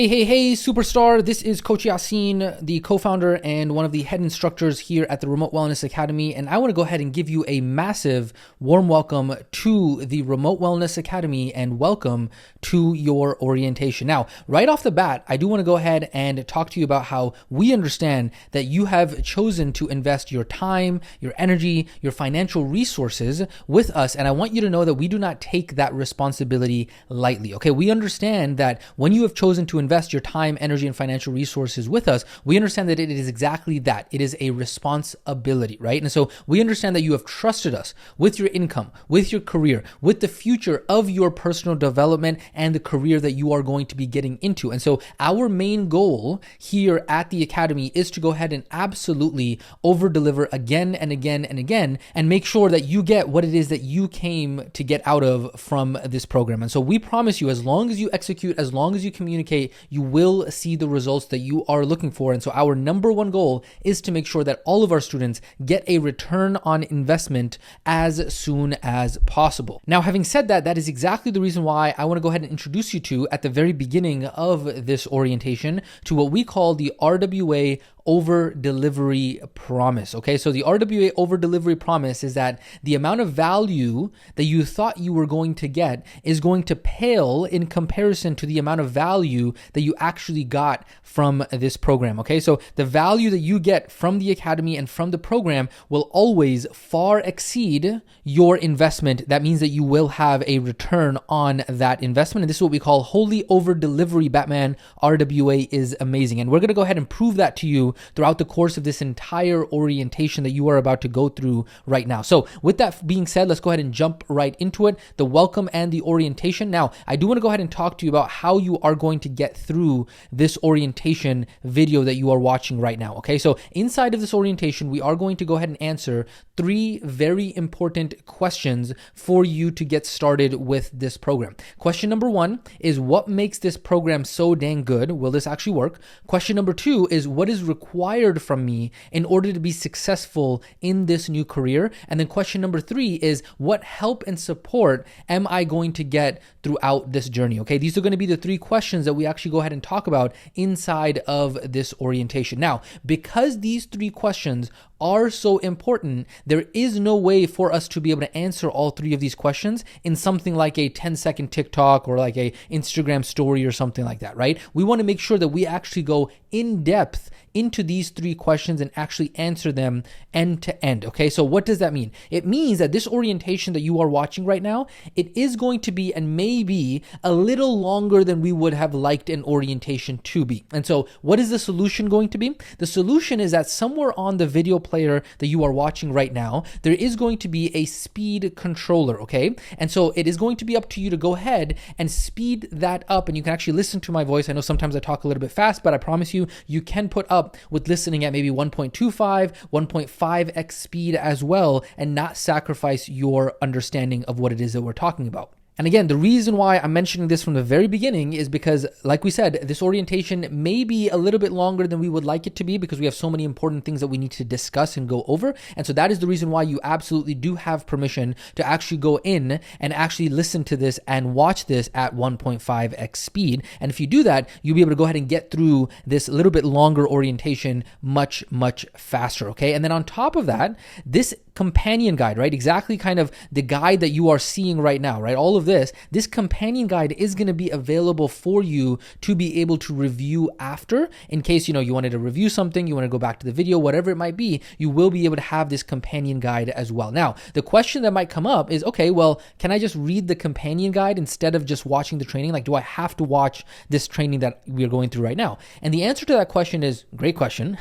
Hey, superstar. This is Coach Yasin, the co-founder and one of the head instructors here at the Remote Wellness Academy. And I want to go ahead and give you a massive warm welcome to the Remote Wellness Academy and welcome to your orientation. Now, right off the bat, I do want to go ahead and talk to you about how we understand that you have chosen to invest your time, your energy, your financial resources with us. And I want you to know that we do not take that responsibility lightly. Okay, we understand that when you have chosen to invest your time, energy, and financial resources with us, we understand that it is exactly that. It is a responsibility, right? And so we understand that you have trusted us with your income, with your career, with the future of your personal development and the career that you are going to be getting into. And so our main goal here at the Academy is to go ahead and absolutely over deliver again and again and again and make sure that you get what it is that you came to get out of from this program. And so we promise you, as long as you execute, as long as you communicate, you will see the results that you are looking for. And so our number one goal is to make sure that all of our students get a return on investment as soon as possible. Now, having said that, that is exactly the reason why I want to go ahead and introduce you to, at the very beginning of this orientation, to what we call the RWA over delivery promise. Okay, so the RWA over delivery promise is that the amount of value that you thought you were going to get is going to pale in comparison to the amount of value that you actually got from this program. Okay, so the value that you get from the Academy and from the program will always far exceed your investment. That means that you will have a return on that investment. And this is what we call wholly over delivery. Batman RWA is amazing. And we're going to go ahead and prove that to you throughout the course of this entire orientation that you are about to go through right now. So with that being said, let's go ahead and jump right into it, the welcome and the orientation. Now, I do want to go ahead and talk to you about how you are going to get through this orientation video that you are watching right now. Okay, so inside of this orientation, we are going to go ahead and answer 3 very important questions for you to get started with this program. Question number 1 is, what makes this program so dang good? Will this actually work? Question number 2 is, what is required from me in order to be successful in this new career? And then question number 3 is, what help and support am I going to get throughout this journey? Okay, these are going to be the 3 questions that we actually go ahead and talk about inside of this orientation. Now, because these 3 questions are so important, there is no way for us to be able to answer all 3 of these questions in something like a 10-second TikTok or like a Instagram story or something like that, right? We want to make sure that we actually go in depth into these 3 questions and actually answer them end to end. Okay, so what does that mean? It means that this orientation that you are watching right now, it is going to be, and maybe a little longer than we would have liked an orientation to be. And so what is the solution going to be? The solution is that somewhere on the video player that you are watching right now, there is going to be a speed controller, okay? And so it is going to be up to you to go ahead and speed that up, and you can actually listen to my voice. I know sometimes I talk a little bit fast, but I promise you, you can put up with listening at maybe 1.25, 1.5x speed as well, and not sacrifice your understanding of what it is that we're talking about. And again, the reason why I'm mentioning this from the very beginning is because, like we said, this orientation may be a little bit longer than we would like it to be because we have so many important things that we need to discuss and go over. And so that is the reason why you absolutely do have permission to actually go in and actually listen to this and watch this at 1.5x speed. And if you do that, you'll be able to go ahead and get through this a little bit longer orientation much, much faster, okay? And then on top of that, this companion guide, right? Exactly kind of the guide that you are seeing right now, right? All of this companion guide is going to be available for you to be able to review after, in case, you wanted to review something, you want to go back to the video, whatever it might be, you will be able to have this companion guide as well. Now, the question that might come up is, okay, well, can I just read the companion guide instead of just watching the training? Like, do I have to watch this training that we are going through right now? And the answer to that question is, great question,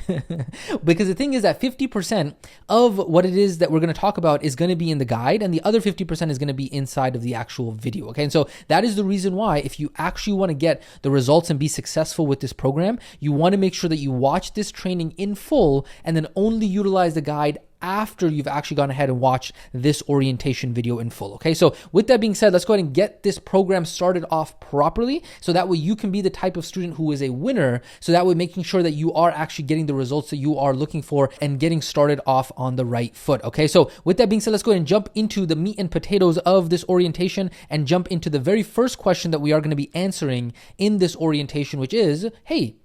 because the thing is that 50% of what it is that we're going to talk about is going to be in the guide, and the other 50% is going to be inside of the actual video. Okay, and so that is the reason why, if you actually want to get the results and be successful with this program, you want to make sure that you watch this training in full and then only utilize the guide after you've actually gone ahead and watched this orientation video in full. Okay, so with that being said, let's go ahead and get this program started off properly, so that way you can be the type of student who is a winner, so that way making sure that you are actually getting the results that you are looking for and getting started off on the right foot. Okay, so with that being said, let's go ahead and jump into the meat and potatoes of this orientation and jump into the very first question that we are going to be answering in this orientation, which is, hey,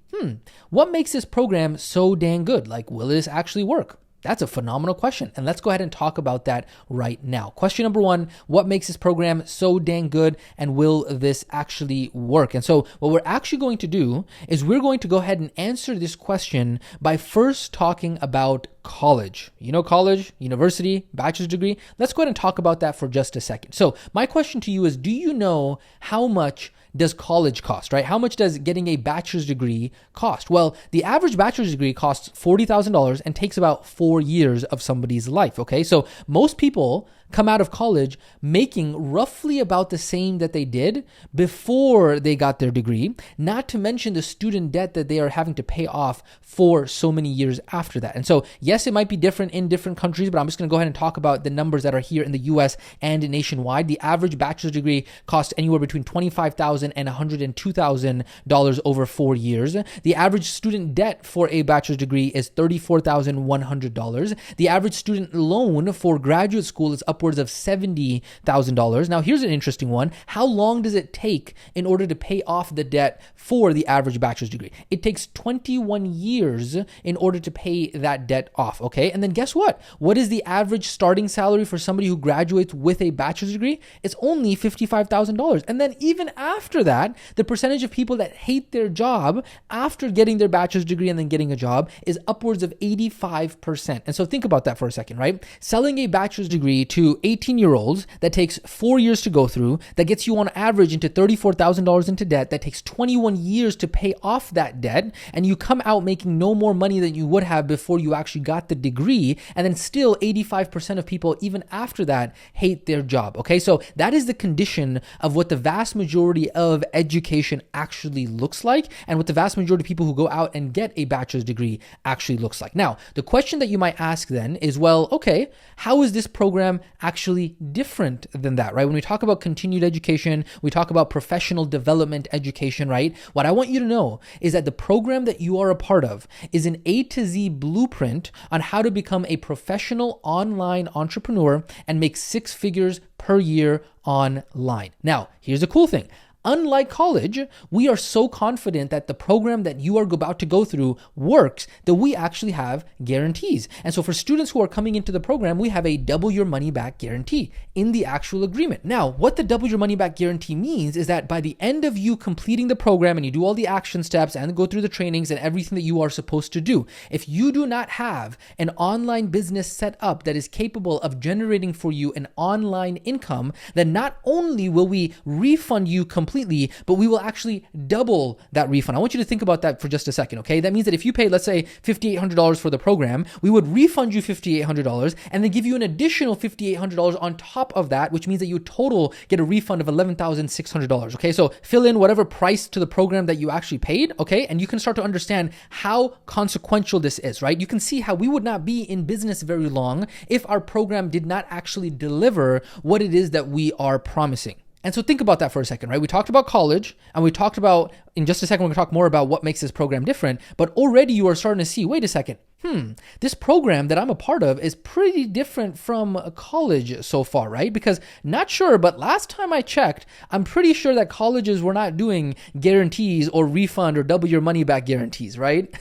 what makes this program so dang good? Like, will this actually work? That's a phenomenal question. And let's go ahead and talk about that right now. Question number one, what makes this program so dang good, and will this actually work? And so what we're actually going to do is we're going to go ahead and answer this question by first talking about college. You know, college, university, bachelor's degree. Let's go ahead and talk about that for just a second. So my question to you is, do you know how much does college cost, right? How much does getting a bachelor's degree cost? Well, the average bachelor's degree costs $40,000 and takes about 4 years of somebody's life, okay? So most people come out of college making roughly about the same that they did before they got their degree, not to mention the student debt that they are having to pay off for so many years after that. And so, yes, it might be different in different countries, but I'm just going to go ahead and talk about the numbers that are here in the US and nationwide. The average bachelor's degree costs anywhere between $25,000 and $102,000 over 4 years. The average student debt for a bachelor's degree is $34,100. The average student loan for graduate school is upwards of $70,000. Now, here's an interesting one. How long does it take in order to pay off the debt for the average bachelor's degree? It takes 21 years in order to pay that debt off, okay? And then guess what? What is the average starting salary for somebody who graduates with a bachelor's degree? It's only $55,000. And then even after that, the percentage of people that hate their job after getting their bachelor's degree and then getting a job is upwards of 85%. And so think about that for a second, right? Selling a bachelor's degree to 18-year-olds that takes 4 years to go through, that gets you on average into $34,000 into debt, that takes 21 years to pay off that debt, and you come out making no more money than you would have before you actually got the degree, and then still 85% of people, even after that, hate their job, okay? So that is the condition of what the vast majority of education actually looks like, and what the vast majority of people who go out and get a bachelor's degree actually looks like. Now, the question that you might ask then is, well, okay, how is this program actually different than that, right? When we talk about continued education, we talk about professional development education, right? What I want you to know is that the program that you are a part of is an A to Z blueprint on how to become a professional online entrepreneur and make 6 figures per year online. Now, here's the cool thing. Unlike college, we are so confident that the program that you are about to go through works that we actually have guarantees. And so for students who are coming into the program, we have a double your money back guarantee in the actual agreement. Now, what the double your money back guarantee means is that by the end of you completing the program and you do all the action steps and go through the trainings and everything that you are supposed to do, if you do not have an online business set up that is capable of generating for you an online income, then not only will we refund you completely, but we will actually double that refund. I want you to think about that for just a second, okay? That means that if you paid, let's say, $5,800 for the program, we would refund you $5,800 and then give you an additional $5,800 on top of that, which means that you total get a refund of $11,600, okay? So fill in whatever price to the program that you actually paid, okay? And you can start to understand how consequential this is, right? You can see how we would not be in business very long if our program did not actually deliver what it is that we are promising. And so think about that for a second, right? We talked about college, and we talked about, in just a second, we're going to talk more about what makes this program different, but already you are starting to see, wait a second, this program that I'm a part of is pretty different from college so far, right? Because not sure, but last time I checked, I'm pretty sure that colleges were not doing guarantees or refund or double your money back guarantees, right?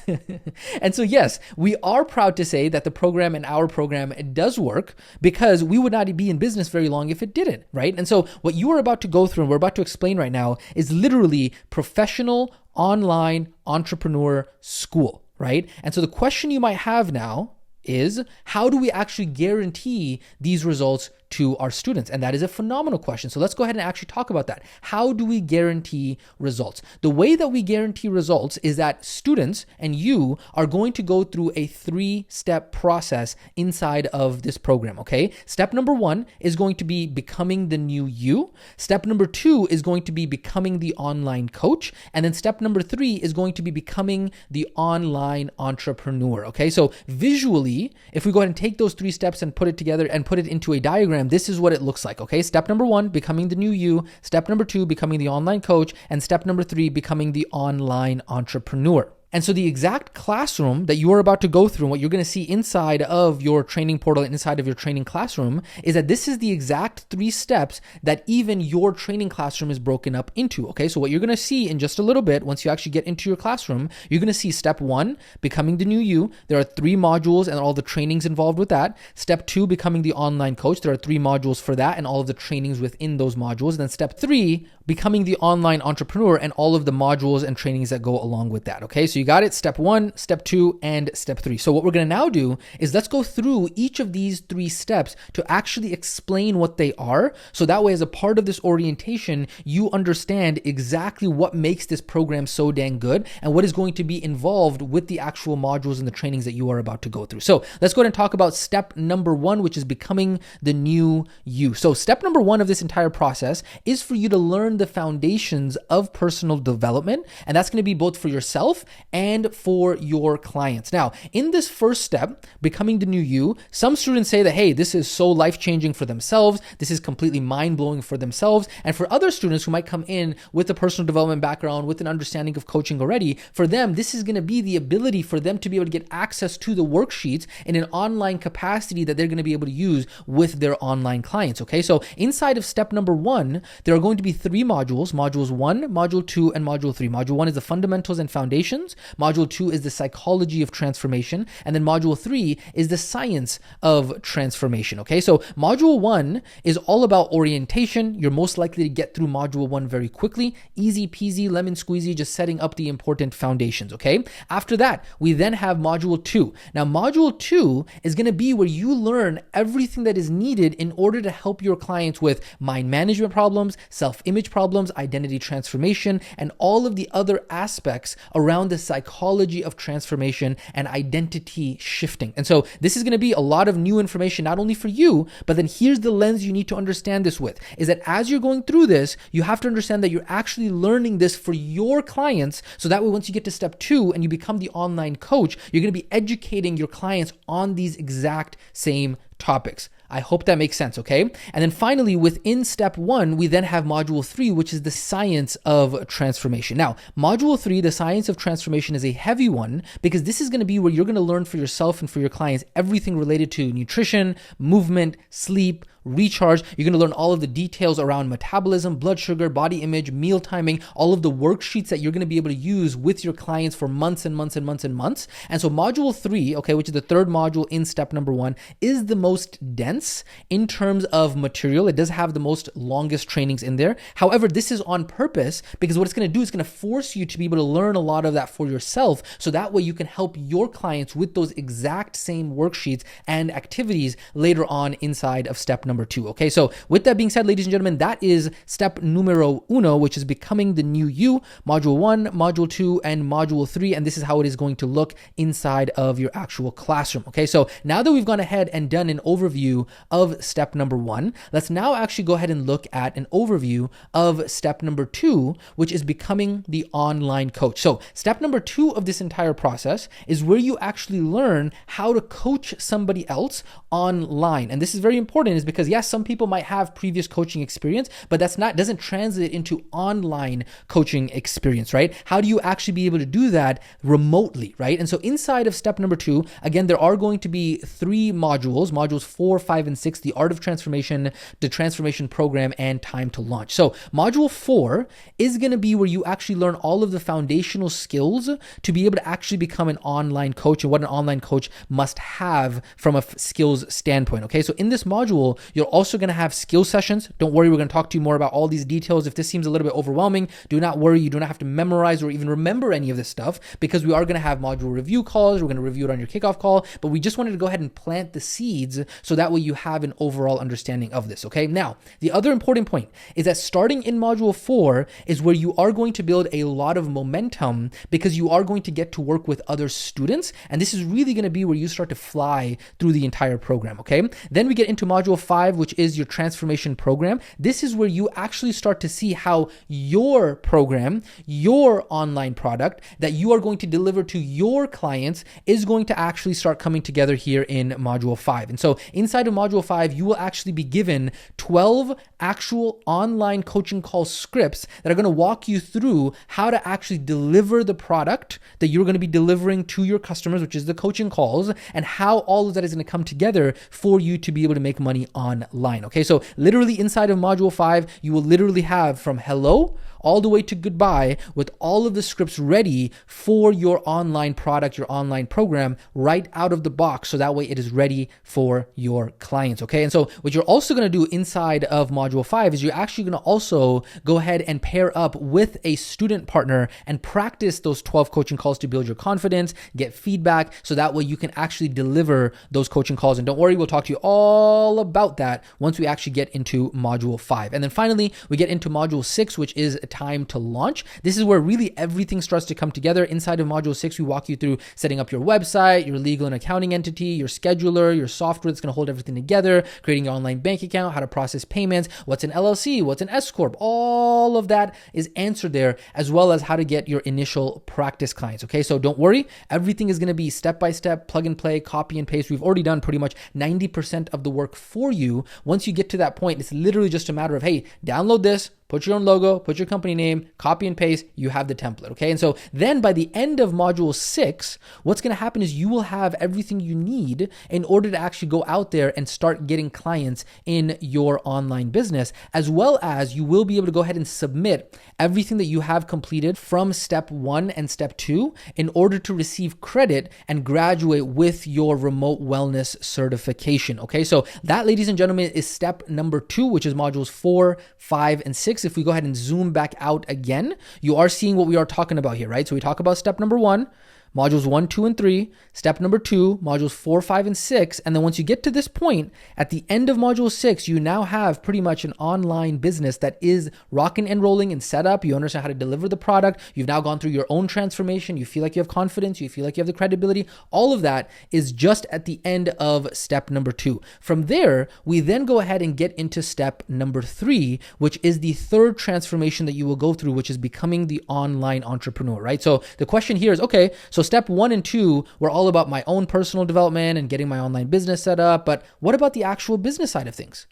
And so yes, we are proud to say that the program and our program does work, because we would not be in business very long if it didn't, right? And so what you are about to go through and we're about to explain right now is literally professional online entrepreneur school. Right? And so the question you might have now is, how do we actually guarantee these results to our students? And that is a phenomenal question. So let's go ahead and actually talk about that. How do we guarantee results? The way that we guarantee results is that students and you are going to go through a 3-step process inside of this program, okay? Step number 1 is going to be becoming the new you. Step number 2 is going to be becoming the online coach. And then step number 3 is going to be becoming the online entrepreneur, okay? So visually, if we go ahead and take those 3 steps and put it together and put it into a diagram, this is what it looks like, okay? Step number 1, becoming the new you. Step number 2, becoming the online coach. And step number 3, becoming the online entrepreneur. And so the exact classroom that you are about to go through and what you're going to see inside of your training portal and inside of your training classroom is that this is the exact 3 steps that even your training classroom is broken up into, okay? So what you're going to see in just a little bit, once you actually get into your classroom, you're going to see step 1, becoming the new you. There are 3 modules and all the trainings involved with that. Step 2, becoming the online coach. There are 3 modules for that and all of the trainings within those modules. And then step 3, becoming the online entrepreneur and all of the modules and trainings that go along with that, okay? So you got it, step 1, step 2, and step 3. So what we're going to now do is let's go through each of these 3 steps to actually explain what they are. So that way, as a part of this orientation, you understand exactly what makes this program so dang good and what is going to be involved with the actual modules and the trainings that you are about to go through. So let's go ahead and talk about step number 1, which is becoming the new you. So step number 1 of this entire process is for you to learn the foundations of personal development, and that's going to be both for yourself and for your clients. Now, in this first step, becoming the new you, some students say that, hey, this is so life-changing for themselves, this is completely mind-blowing for themselves, and for other students who might come in with a personal development background, with an understanding of coaching already, for them, this is going to be the ability for them to be able to get access to the worksheets in an online capacity that they're going to be able to use with their online clients, okay? So inside of step number 1, there are going to be 3 modules, modules 1, module 2, and module 3. Module 1 is the fundamentals and foundations. Module 2 is the psychology of transformation. And then module 3 is the science of transformation. Okay, so module 1 is all about orientation. You're most likely to get through module 1 very quickly. Easy peasy, lemon squeezy, just setting up the important foundations. Okay, after that, we then have module 2. Now, module 2 is going to be where you learn everything that is needed in order to help your clients with mind management problems, self-image problems, identity transformation, and all of the other aspects around the psychology of transformation and identity shifting. And so this is going to be a lot of new information, not only for you, but then here's the lens you need to understand this with, is that as you're going through this, you have to understand that you're actually learning this for your clients. So that way, once you get to step 2 and you become the online coach, you're going to be educating your clients on these exact same topics. I hope that makes sense, okay? And then finally, within step 1, we then have module 3, which is the science of transformation. Now, module 3, the science of transformation, is a heavy one because this is going to be where you're going to learn for yourself and for your clients everything related to nutrition, movement, sleep, recharge. You're going to learn all of the details around metabolism, blood sugar, body image, meal timing, all of the worksheets that you're going to be able to use with your clients for months and months and months and months. And so module 3, okay, which is the third module in step number 1, is the most dense in terms of material. It does have the most longest trainings in there. However, this is on purpose because what it's going to do is going to force you to be able to learn a lot of that for yourself. So that way you can help your clients with those exact same worksheets and activities later on inside of step number 2. Okay, so with that being said, ladies and gentlemen, that is step numero 1, which is becoming the new you, module 1, module 2, and module 3. And this is how it is going to look inside of your actual classroom. Okay, so now that we've gone ahead and done an overview of step number 1, let's now actually go ahead and look at an overview of step number 2, which is becoming the online coach. So step number 2 of this entire process is where you actually learn how to coach somebody else online. And this is very important, is because yes, some people might have previous coaching experience, but doesn't translate into online coaching experience, right? How do you actually be able to do that remotely, right? And so inside of step number 2, again, there are going to be 3 modules 4, 5, and 6, the art of transformation, the transformation program, and time to launch. So module 4 is going to be where you actually learn all of the foundational skills to be able to actually become an online coach and what an online coach must have from a skills standpoint. Okay, so in this module, You're also going to have skill sessions. Don't worry, we're going to talk to you more about all these details. If this seems a little bit overwhelming, do not worry. You do not have to memorize or even remember any of this stuff, because we are going to have module review calls. We're going to review it on your kickoff call, but we just wanted to go ahead and plant the seeds so that way you have an overall understanding of this. Okay. Now, the other important point is that starting in module 4 is where you are going to build a lot of momentum, because you are going to get to work with other students. And this is really going to be where you start to fly through the entire program. Okay. Then we get into module 5, which is your transformation program. This is where you actually start to see how your program, your online product that you are going to deliver to your clients is going to actually start coming together here in module 5. And so inside of module 5, you will actually be given 12 actual online coaching call scripts that are going to walk you through how to actually deliver the product that you're going to be delivering to your customers, which is the coaching calls, and how all of that is going to come together for you to be able to make money online. Okay, so literally inside of module 5, you will literally have from hello all the way to goodbye with all of the scripts ready for your online product, your online program right out of the box. So that way it is ready for your clients. Okay. And so what you're also going to do inside of module 5 is you're actually going to also go ahead and pair up with a student partner and practice those 12 coaching calls to build your confidence, get feedback. So that way you can actually deliver those coaching calls. And don't worry, we'll talk to you all about that once we actually get into module 5. And then finally, we get into module 6, which is time to launch. This is where really everything starts to come together. Inside of module 6, we walk you through setting up your website, your legal and accounting entity, your scheduler, your software that's going to hold everything together, creating your online bank account, how to process payments, what's an LLC, what's an S Corp. All of that is answered there, as well as how to get your initial practice clients. Okay, so don't worry. Everything is going to be step-by-step, plug and play, copy and paste. We've already done pretty much 90% of the work for you. Once you get to that point, it's literally just a matter of, hey, download this, put your own logo, put your company name, copy and paste, you have the template, okay? And so then by the end of module 6, what's gonna happen is you will have everything you need in order to actually go out there and start getting clients in your online business, as well as you will be able to go ahead and submit everything that you have completed from step 1 and step 2 in order to receive credit and graduate with your remote wellness certification, okay? So that, ladies and gentlemen, is step number 2, which is modules 4, 5, and 6. If we go ahead and zoom back out again, you are seeing what we are talking about here, right? So we talk about step number 1, modules 1, 2, and 3, step number 2, modules 4, 5, and 6. And then once you get to this point, at the end of module 6, you now have pretty much an online business that is rocking and rolling and set up. You understand how to deliver the product. You've now gone through your own transformation. You feel like you have confidence. You feel like you have the credibility. All of that is just at the end of step number 2. From there, we then go ahead and get into step number 3, which is the third transformation that you will go through, which is becoming the online entrepreneur, right? So the question here is, okay, so step 1 and 2 were all about my own personal development and getting my online business set up, but what about the actual business side of things?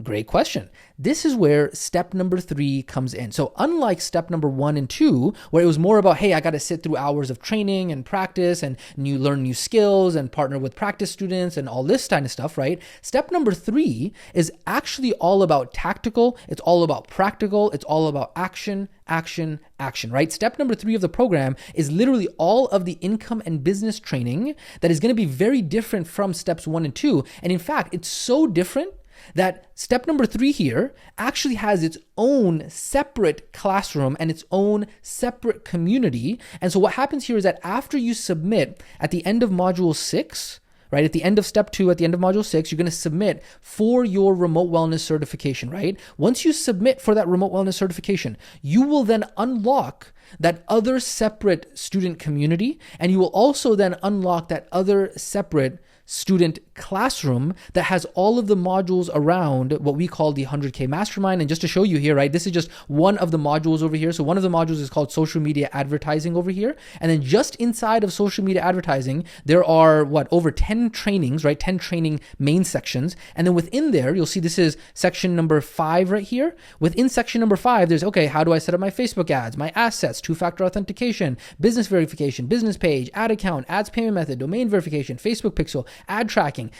Great question. This is where step number 3 comes in. So unlike step number 1 and 2, where it was more about, hey, I got to sit through hours of training and practice and learn new skills and partner with practice students and all this kind of stuff, right? Step number 3 is actually all about tactical. It's all about practical. It's all about action, action, action, right? Step number 3 of the program is literally all of the income and business training that is going to be very different from steps 1 and 2. And in fact, it's so different that step number 3 here actually has its own separate classroom and its own separate community. And so what happens here is that after you submit at the end of module 6, right, at the end of step 2, at the end of module 6, you're going to submit for your remote wellness certification, right? Once you submit for that remote wellness certification, you will then unlock that other separate student community, and you will also then unlock that other separate student classroom that has all of the modules around what we call the 100K Mastermind. And just to show you here, right, this is just one of the modules over here. So one of the modules is called social media advertising over here. And then just inside of social media advertising, there are over 10 trainings, right? 10 training main sections. And then within there, you'll see this is section number 5 right here. Within section number 5, there's, okay, how do I set up my Facebook ads, my assets, 2-factor authentication, business verification, business page, ad account, ads payment method, domain verification, Facebook pixel, ad tracking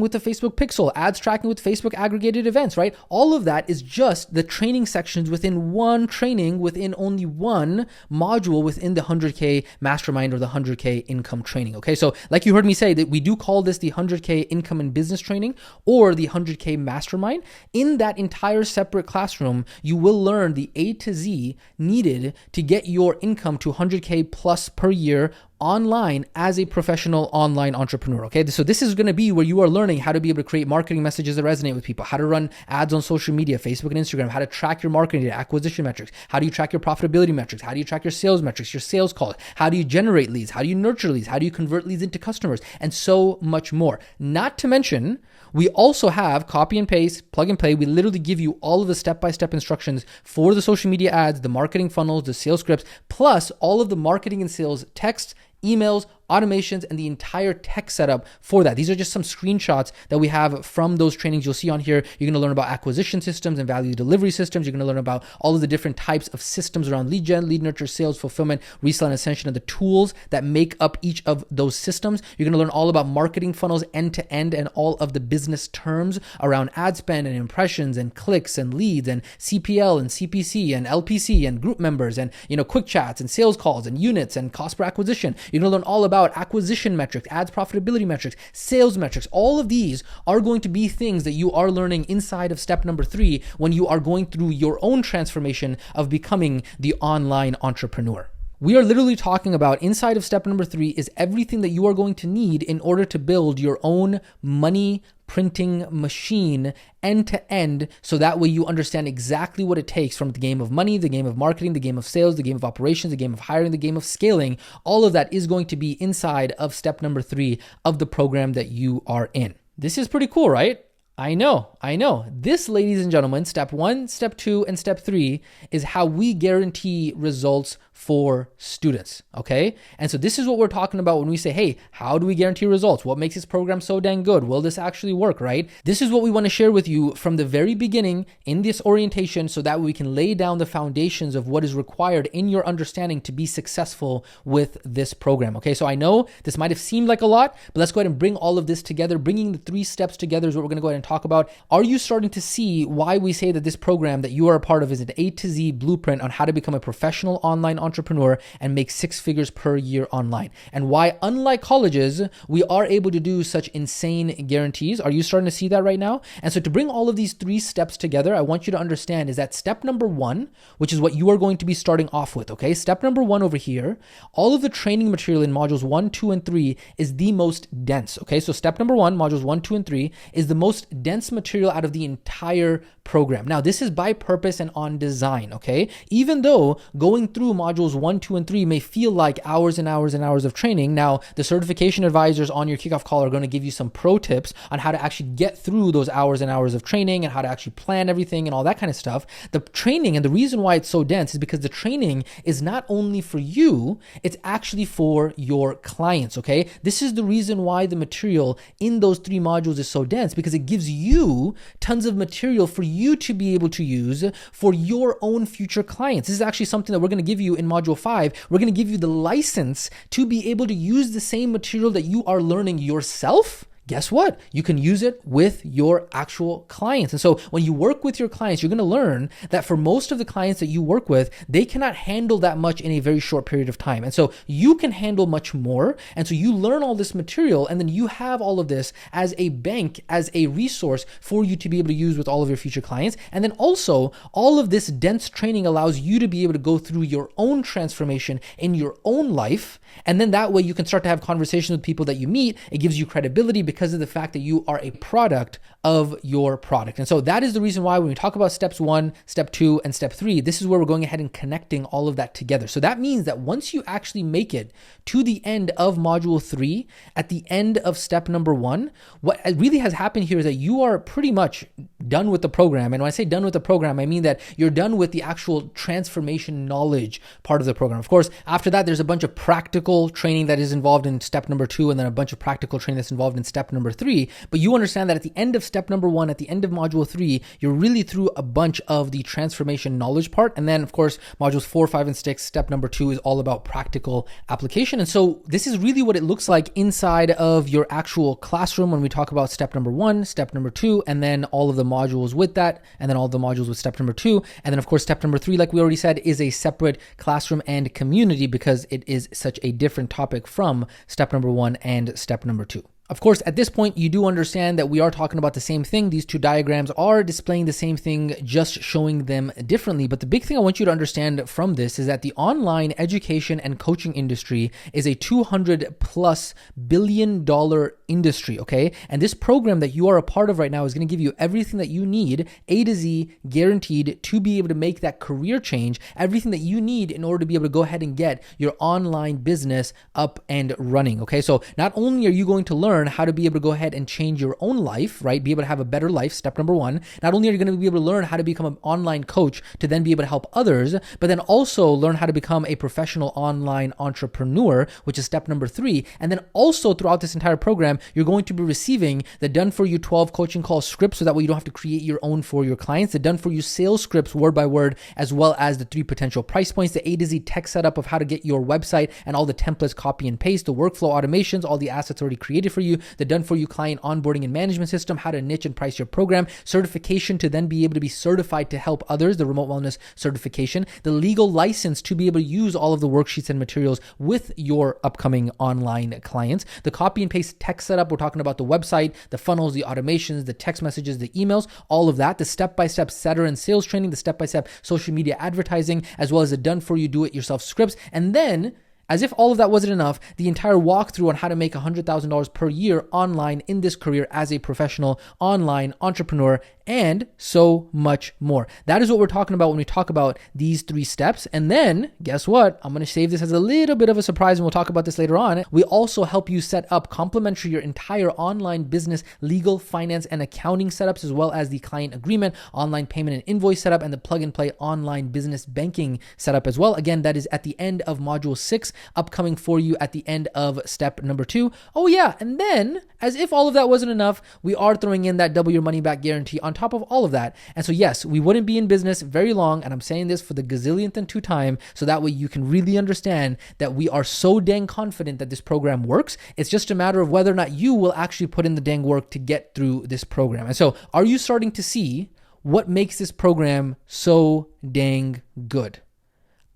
with the Facebook Pixel, ads tracking with Facebook aggregated events, right? All of that is just the training sections within one training, within only one module within the 100K mastermind or the 100K income training. Okay, so like you heard me say, that we do call this the 100K income and business training or the 100K mastermind. In that entire separate classroom, you will learn the A to Z needed to get your income to 100K plus per year online as a professional online entrepreneur. Okay, so this is going to be where you are learning how to be able to create marketing messages that resonate with people, how to run ads on social media, Facebook and Instagram, how to track your marketing data, acquisition metrics, how do you track your profitability metrics, how do you track your sales metrics, your sales calls, how do you generate leads, how do you nurture leads, how do you convert leads into customers, and so much more. Not to mention, we also have copy and paste, plug and play. We literally give you all of the step-by-step instructions for the social media ads, the marketing funnels, the sales scripts, plus all of the marketing and sales texts, emails, automations, and the entire tech setup for that. These are just some screenshots that we have from those trainings. You'll see on here, you're going to learn about acquisition systems and value delivery systems. You're going to learn about all of the different types of systems around lead gen, lead nurture, sales, fulfillment, resale, and ascension, and the tools that make up each of those systems. You're going to learn all about marketing funnels end to end and all of the business terms around ad spend and impressions and clicks and leads and CPL and CPC and LPC and group members and, quick chats and sales calls and units and cost per acquisition. You're going to learn all about acquisition metrics, ads profitability metrics, sales metrics. All of these are going to be things that you are learning inside of step number 3 when you are going through your own transformation of becoming the online entrepreneur. We are literally talking about inside of step number 3 is everything that you are going to need in order to build your own money printing machine end to end, so that way you understand exactly what it takes from the game of money, the game of marketing, the game of sales, the game of operations, the game of hiring, the game of scaling. All of that is going to be inside of step number 3 of the program that you are in. This is pretty cool, right? I know. This, ladies and gentlemen, step 1, step 2, and step 3 is how we guarantee results for students, okay? And so this is what we're talking about when we say, hey, how do we guarantee results? What makes this program so dang good? Will this actually work, right? This is what we want to share with you from the very beginning in this orientation, so that we can lay down the foundations of what is required in your understanding to be successful with this program, okay? So I know this might have seemed like a lot, but let's go ahead and bring all of this together. Bringing the 3 steps together is what we're going to go ahead and talk about. Are you starting to see why we say that this program that you are a part of is an A to Z blueprint on how to become a professional online entrepreneur and make 6 figures per year online? And why, unlike colleges, we are able to do such insane guarantees? Are you starting to see that right now? And so to bring all of these 3 steps together, I want you to understand is that step number 1, which is what you are going to be starting off with, okay? Step number 1 over here, all of the training material in modules 1, 2, and 3 is the most dense, okay? So step number 1, modules 1, 2, and 3 is the most dense material out of the entire program. Now, this is by purpose and on design, okay? Even though going through modules 1, 2, and 3 may feel like hours and hours and hours of training, now the certification advisors on your kickoff call are going to give you some pro tips on how to actually get through those hours and hours of training and how to actually plan everything and all that kind of stuff. The training, and the reason why it's so dense, is because the training is not only for you, it's actually for your clients, okay? This is the reason why the material in those 3 modules is so dense, because it gives you tons of material for you to be able to use for your own future clients. This is actually something that we're going to give you in module 5. We're going to give you the license to be able to use the same material that you are learning yourself. Guess what? You can use it with your actual clients. And so when you work with your clients, you're going to learn that for most of the clients that you work with, they cannot handle that much in a very short period of time. And so you can handle much more. And so you learn all this material, and then you have all of this as a bank, as a resource for you to be able to use with all of your future clients. And then also all of this dense training allows you to be able to go through your own transformation in your own life. And then that way you can start to have conversations with people that you meet. It gives you credibility because of the fact that you are a product of your product. And so that is the reason why when we talk about steps 1, step 2, and step 3, this is where we're going ahead and connecting all of that together. So that means that once you actually make it to the end of module 3, at the end of step number 1, what really has happened here is that you are pretty much done with the program. And when I say done with the program, I mean that you're done with the actual transformation knowledge part of the program. Of course, after that, there's a bunch of practical training that is involved in step number 2, and then a bunch of practical training that's involved in step number 3. But you understand that at the end of step number 1, at the end of module 3, you're really through a bunch of the transformation knowledge part. And then, of course, modules 4, 5, and 6, step number 2 is all about practical application. And so this is really what it looks like inside of your actual classroom when we talk about step number 1, step number 2, and then all of the modules with that, and then all the modules with step number 2. And then, of course, step number 3, like we already said, is a separate classroom and community because it is such a different topic from step number 1 and step number 2. Of course, at this point, you do understand that we are talking about the same thing. These two diagrams are displaying the same thing, just showing them differently. But the big thing I want you to understand from this is that the online education and coaching industry is a $200+ billion industry, okay? And this program that you are a part of right now is going to give you everything that you need, A to Z, guaranteed, to be able to make that career change, everything that you need in order to be able to go ahead and get your online business up and running, okay? So not only are you going to learn how to be able to go ahead and change your own life, right? Be able to have a better life, step number 1. Not only are you going to be able to learn how to become an online coach to then be able to help others, but then also learn how to become a professional online entrepreneur, which is step number 3. And then also throughout this entire program, you're going to be receiving the Done For You 12 coaching call scripts, so that way you don't have to create your own for your clients, the Done For You sales scripts word by word, as well as the 3 potential price points, the A to Z tech setup of how to get your website and all the templates copy and paste, the workflow automations, all the assets already created for you, the Done For You client onboarding and management system, how to niche and price your program, certification to then be able to be certified to help others, the remote wellness certification, the legal license to be able to use all of the worksheets and materials with your upcoming online clients, the copy and paste tech setup. We're talking about the website, the funnels, the automations, the text messages, the emails, all of that, the step-by-step setter and sales training, the step-by-step social media advertising, as well as the Done For You do-it-yourself scripts. And then, as if all of that wasn't enough, the entire walkthrough on how to make $100,000 per year online in this career as a professional online entrepreneur, and so much more. That is what we're talking about when we talk about these 3 steps. And then, guess what? I'm going to save this as a little bit of a surprise, and we'll talk about this later on. We also help you set up complimentary your entire online business, legal, finance, and accounting setups, as well as the client agreement, online payment and invoice setup, and the plug-and-play online business banking setup as well. Again, that is at the end of module 6, upcoming for you at the end of step number 2. Oh yeah, and then, as if all of that wasn't enough, we are throwing in that double your money back guarantee on top of all of that. And so yes, we wouldn't be in business very long, and I'm saying this for the gazillionth and 2 time, so that way you can really understand that we are so dang confident that this program works. It's just a matter of whether or not you will actually put in the dang work to get through this program. And so, are you starting to see what makes this program so dang good?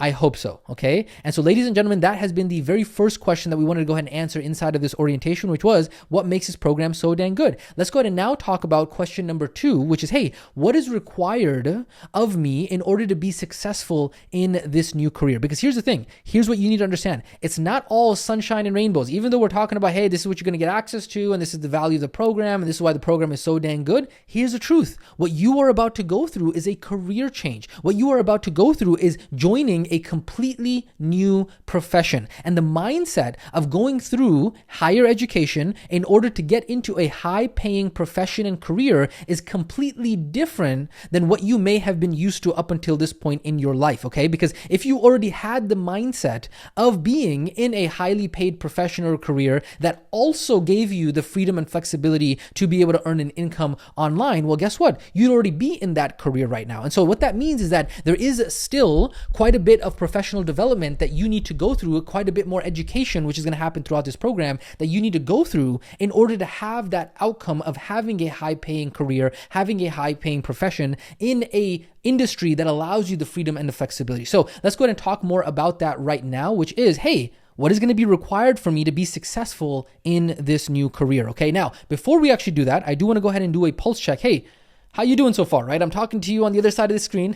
I hope so, okay? And so, ladies and gentlemen, that has been the very first question that we wanted to go ahead and answer inside of this orientation, which was, what makes this program so dang good? Let's go ahead and now talk about question number 2, which is, hey, what is required of me in order to be successful in this new career? Because here's the thing. Here's what you need to understand. It's not all sunshine and rainbows. Even though we're talking about, hey, this is what you're going to get access to, and this is the value of the program, and this is why the program is so dang good. Here's the truth. What you are about to go through is a career change. What you are about to go through is joining a completely new profession. And the mindset of going through higher education in order to get into a high-paying profession and career is completely different than what you may have been used to up until this point in your life, okay? Because if you already had the mindset of being in a highly paid profession or career that also gave you the freedom and flexibility to be able to earn an income online, well, guess what? You'd already be in that career right now. And so what that means is that there is still quite a bit of professional development that you need to go through, quite a bit more education, which is going to happen throughout this program, that you need to go through in order to have that outcome of having a high-paying career, having a high-paying profession in a industry that allows you the freedom and the flexibility. So let's go ahead and talk more about that right now, which is, hey, what is going to be required for me to be successful in this new career? Okay, now, before we actually do that, I do want to go ahead and do a pulse check. Hey, how you doing so far, right? I'm talking to you on the other side of the screen.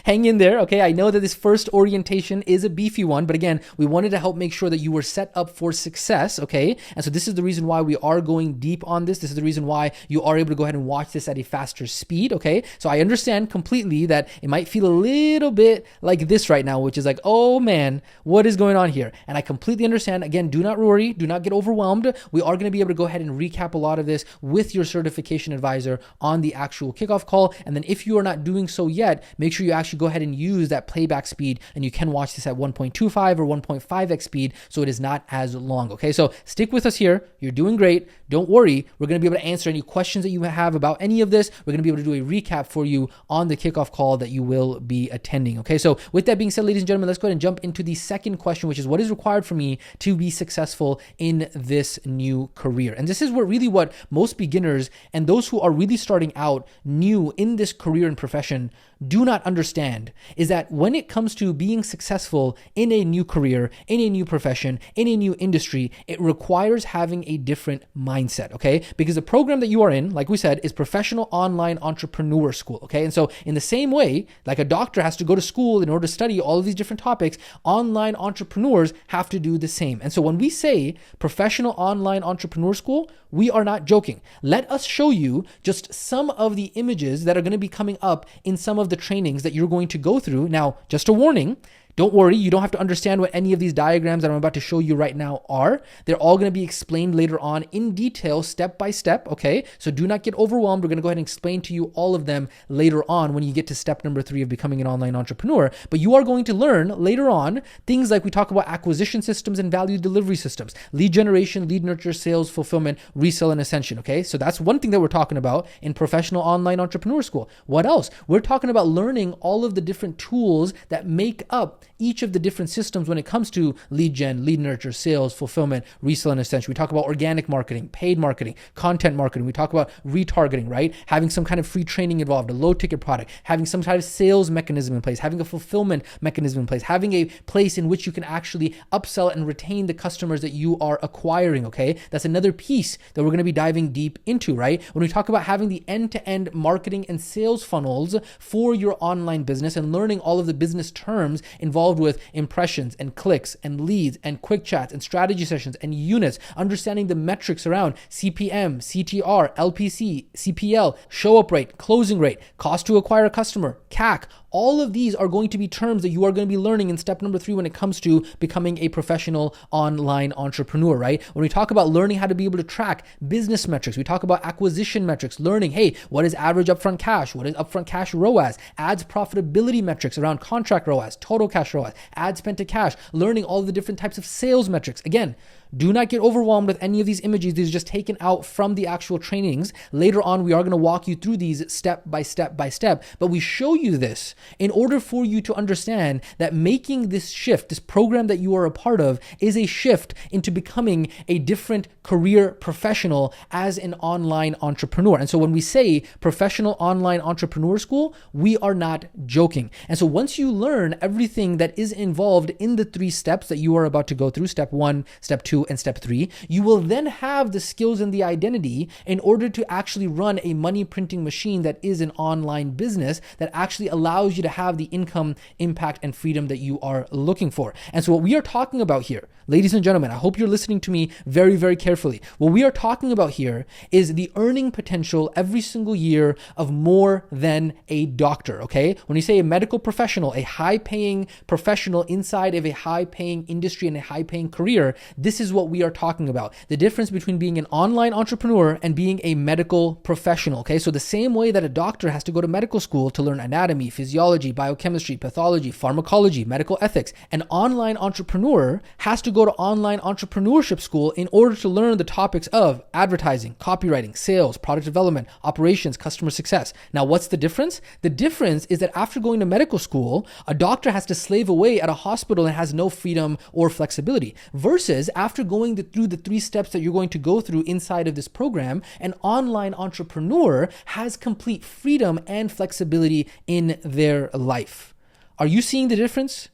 Hang in there, okay? I know that this first orientation is a beefy one, but again, we wanted to help make sure that you were set up for success, okay? And so this is the reason why we are going deep on this. This is the reason why you are able to go ahead and watch this at a faster speed, okay? So I understand completely that it might feel a little bit like this right now, which is like, oh man, what is going on here? And I completely understand. Again, do not worry. Do not get overwhelmed. We are going to be able to go ahead and recap a lot of this with your certification advisor on the actual actual kickoff call. And then if you are not doing so yet, make sure you actually go ahead and use that playback speed, and you can watch this at 1.25 or 1.5x speed, so it is not as long. Okay, so stick with us here. You're doing great. Don't worry. We're going to be able to answer any questions that you have about any of this. We're going to be able to do a recap for you on the kickoff call that you will be attending. Okay, so with that being said, ladies and gentlemen, let's go ahead and jump into the second question, which is what is required for me to be successful in this new career? And this is what most beginners and those who are really starting out new in this career and profession do not understand, is that when it comes to being successful in a new career, in a new profession, in a new industry, it requires having a different mindset, okay? Because the program that you are in, like we said, is Professional Online Entrepreneur School, okay? And so in the same way, like a doctor has to go to school in order to study all of these different topics, online entrepreneurs have to do the same. And so when we say Professional Online Entrepreneur School, we are not joking. Let us show you just some of the images that are going to be coming up in some of the trainings that you're going to go through. Now, just a warning, don't worry, you don't have to understand what any of these diagrams that I'm about to show you right now are. They're all going to be explained later on in detail, step by step, okay? So do not get overwhelmed. We're going to go ahead and explain to you all of them later on when you get to step number 3 of becoming an online entrepreneur. But you are going to learn later on things like we talk about acquisition systems and value delivery systems, lead generation, lead nurture, sales, fulfillment, resale, and ascension, okay? So that's one thing that we're talking about in Professional Online Entrepreneur School. What else? We're talking about learning all of the different tools that make up each of the different systems when it comes to lead gen, lead nurture, sales, fulfillment, resale, and ascension. We talk about organic marketing, paid marketing, content marketing. We talk about retargeting, right? Having some kind of free training involved, a low ticket product, having some kind of sales mechanism in place, having a fulfillment mechanism in place, having a place in which you can actually upsell and retain the customers that you are acquiring, okay? That's another piece that we're going to be diving deep into, right? When we talk about having the end-to-end marketing and sales funnels for your online business and learning all of the business terms involved with impressions and clicks and leads and quick chats and strategy sessions and units, understanding the metrics around CPM, CTR, LPC, CPL, show up rate, closing rate, cost to acquire a customer, CAC. All of these are going to be terms that you are going to be learning in step number 3 when it comes to becoming a professional online entrepreneur, right? When we talk about learning how to be able to track business metrics, we talk about acquisition metrics, learning, hey, what is average upfront cash? What is upfront cash ROAS? Ads profitability metrics around contract ROAS, total cash ROAS, ad spent to cash, learning all the different types of sales metrics. Again, do not get overwhelmed with any of these images. These are just taken out from the actual trainings. Later on, we are going to walk you through these step by step by step, but we show you this in order for you to understand that making this shift, this program that you are a part of, is a shift into becoming a different career professional as an online entrepreneur. And so when we say Professional Online Entrepreneur School, we are not joking. And so once you learn everything that is involved in the 3 steps that you are about to go through, step 1, step 2, and step 3, you will then have the skills and the identity in order to actually run a money printing machine that is an online business that actually allows you to have the income, impact, and freedom that you are looking for. And so what we are talking about here, ladies and gentlemen, I hope you're listening to me very, very carefully. What we are talking about here is the earning potential every single year of more than a doctor, okay? When you say a medical professional, a high-paying professional inside of a high-paying industry and a high-paying career, this is what we are talking about. The difference between being an online entrepreneur and being a medical professional, okay? So the same way that a doctor has to go to medical school to learn anatomy, physiology, biochemistry, pathology, pharmacology, medical ethics, an online entrepreneur has to go to online entrepreneurship school in order to learn the topics of advertising, copywriting, sales, product development, operations, customer success. Now, what's the difference? The difference is that after going to medical school, a doctor has to slave away at a hospital and has no freedom or flexibility, versus after going through the 3 steps that you're going to go through inside of this program, an online entrepreneur has complete freedom and flexibility in their life. Are you seeing the difference?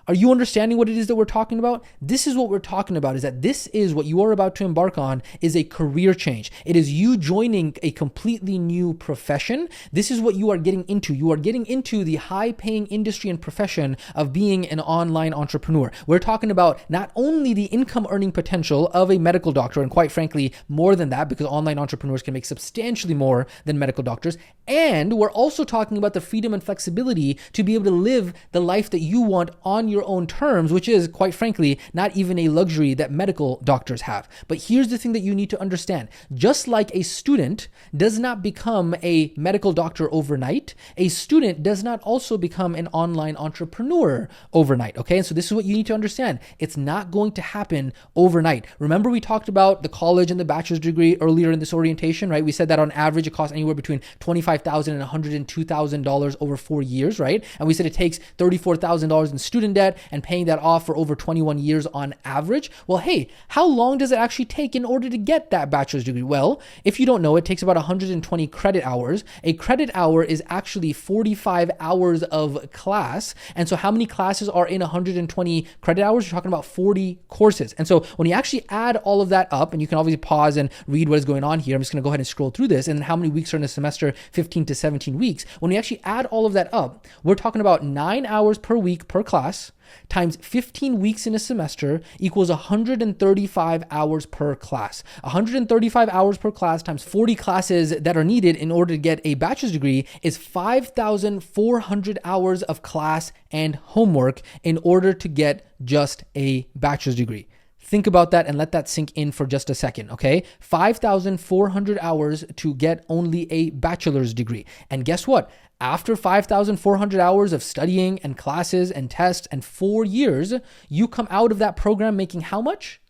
Are you understanding what it is that we're talking about? This is what we're talking about, is that this is what you are about to embark on is a career change. It is you joining a completely new profession. This is what you are getting into. You are getting into the high-paying industry and profession of being an online entrepreneur. We're talking about not only the income earning potential of a medical doctor, and quite frankly, more than that, because online entrepreneurs can make substantially more than medical doctors. And we're also talking about the freedom and flexibility to be able to live the life that you want on your your own terms, which is, quite frankly, not even a luxury that medical doctors have. But here's the thing that you need to understand. Just like a student does not become a medical doctor overnight, a student does not also become an online entrepreneur overnight, okay? And so this is what you need to understand. It's not going to happen overnight. Remember we talked about the college and the bachelor's degree earlier in this orientation, right? We said that on average it costs anywhere between $25,000 and $102,000 over 4 years, right? And we said it takes $34,000 in student debt and paying that off for over 21 years on average. Well, hey, how long does it actually take in order to get that bachelor's degree? Well, if you don't know, it takes about 120 credit hours. A credit hour is actually 45 hours of class. And so how many classes are in 120 credit hours? You're talking about 40 courses. And so when you actually add all of that up, and you can obviously pause and read what is going on here. I'm just going to go ahead and scroll through this. And how many weeks are in a semester? 15 to 17 weeks. When we actually add all of that up, we're talking about 9 hours per week per class times 15 weeks in a semester equals 135 hours per class. 135 hours per class times 40 classes that are needed in order to get a bachelor's degree is 5,400 hours of class and homework in order to get just a bachelor's degree. Think about that and let that sink in for just a second, okay? 5,400 hours to get only a bachelor's degree. And guess what? After 5,400 hours of studying and classes and tests and 4 years, you come out of that program making how much?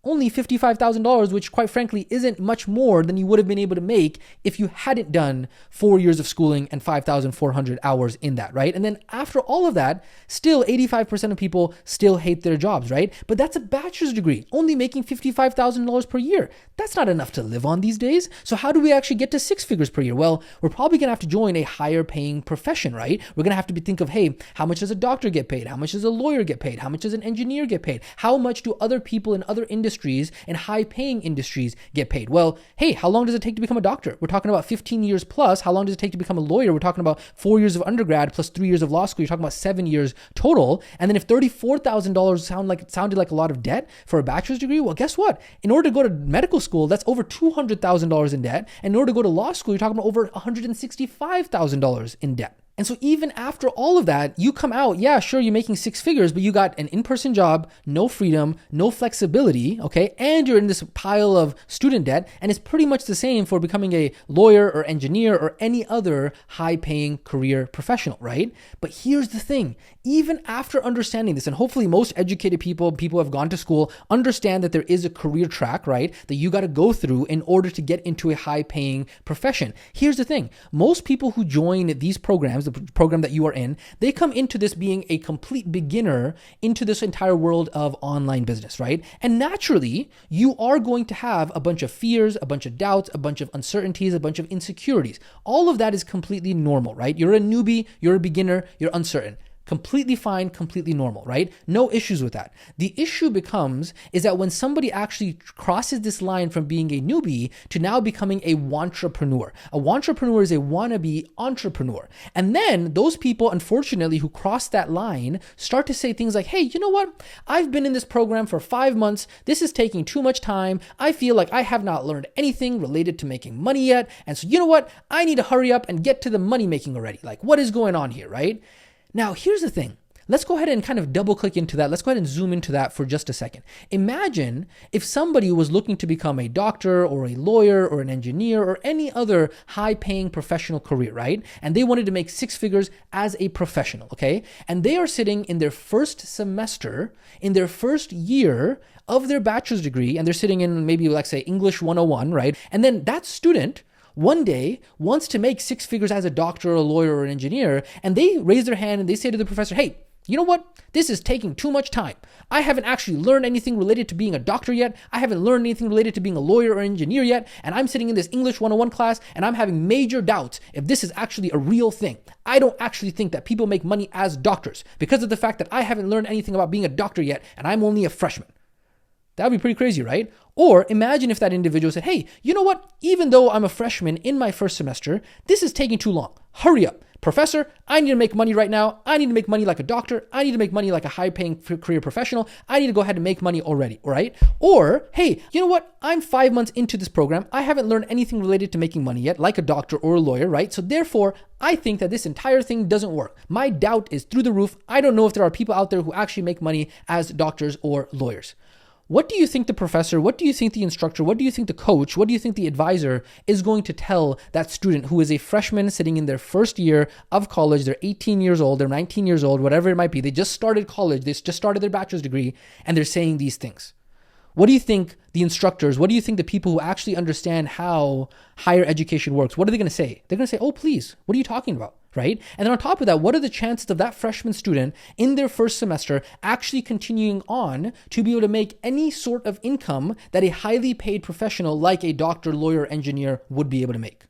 Only $55,000, which quite frankly isn't much more than you would have been able to make if you hadn't done 4 years of schooling and 5,400 hours in that, right? And then after all of that, still 85% of people still hate their jobs, right? But that's a bachelor's degree, only making $55,000 per year. That's not enough to live on these days. So how do we actually get to 6 figures per year? Well, we're probably gonna have to join a higher paying profession, right? We're gonna have to think of, hey, how much does a doctor get paid? How much does a lawyer get paid? How much does an engineer get paid? How much do other people in other industries and high-paying industries get paid? Well, hey, how long does it take to become a doctor? We're talking about 15 years plus. How long does it take to become a lawyer? We're talking about 4 years of undergrad plus 3 years of law school. You're talking about 7 years total. And then if $34,000 sounded like a lot of debt for a bachelor's degree, well, guess what? In order to go to medical school, that's over $200,000 in debt. And in order to go to law school, you're talking about over $165,000 in debt. And so even after all of that, you come out, yeah, sure, you're making 6 figures, but you got an in-person job, no freedom, no flexibility, okay? And you're in this pile of student debt, and it's pretty much the same for becoming a lawyer or engineer or any other high-paying career professional, right? But here's the thing, even after understanding this, and hopefully most educated people who have gone to school, understand that there is a career track, right, that you got to go through in order to get into a high-paying profession. Here's the thing, most people who join these programs, the program that you are in, they come into this being a complete beginner into this entire world of online business, right? And naturally, you are going to have a bunch of fears, a bunch of doubts, a bunch of uncertainties, a bunch of insecurities. All of that is completely normal, right? You're a newbie, you're a beginner, you're uncertain. Completely fine, completely normal, right? No issues with that. The issue becomes is that when somebody actually crosses this line from being a newbie to now becoming a wantrepreneur. A wantrepreneur is a wannabe entrepreneur. And then those people, unfortunately, who cross that line start to say things like, hey, you know what? I've been in this program for 5 months. This is taking too much time. I feel like I have not learned anything related to making money yet. And so you know what? I need to hurry up and get to the money making already. Like, what is going on here, right? Now, here's the thing. Let's go ahead and kind of double click into that. Let's go ahead and zoom into that for just a second. Imagine if somebody was looking to become a doctor or a lawyer or an engineer or any other high paying professional career, right? And they wanted to make 6 figures as a professional, okay? And they are sitting in their first semester, in their first year of their bachelor's degree, and they're sitting in maybe, like, say, English 101, right? And then that student one day wants to make 6 figures as a doctor or a lawyer or an engineer, and they raise their hand and they say to the professor, hey, you know what? This is taking too much time. I haven't actually learned anything related to being a doctor yet. I haven't learned anything related to being a lawyer or engineer yet. And I'm sitting in this English 101 class and I'm having major doubts if this is actually a real thing. I don't actually think that people make money as doctors because of the fact that I haven't learned anything about being a doctor yet and I'm only a freshman. That would be pretty crazy, right? Or imagine if that individual said, hey, you know what? Even though I'm a freshman in my first semester, this is taking too long. Hurry up. professor, I need to make money right now. I need to make money like a doctor. I need to make money like a high-paying career professional. I need to go ahead and make money already, right? Or, hey, you know what? I'm 5 months into this program. I haven't learned anything related to making money yet, like a doctor or a lawyer, right? So therefore, I think that this entire thing doesn't work. My doubt is through the roof. I don't know if there are people out there who actually make money as doctors or lawyers. What do you think the professor, what do you think the instructor, what do you think the coach, what do you think the advisor is going to tell that student who is a freshman sitting in their first year of college? They're 18 years old, they're 19 years old, whatever it might be. They just started college, they just started their bachelor's degree, and they're saying these things. What do you think the instructors, what do you think the people who actually understand how higher education works, what are they going to say? They're going to say, oh, please, what are you talking about, right? And then on top of that, what are the chances of that freshman student in their first semester actually continuing on to be able to make any sort of income that a highly paid professional like a doctor, lawyer, engineer would be able to make?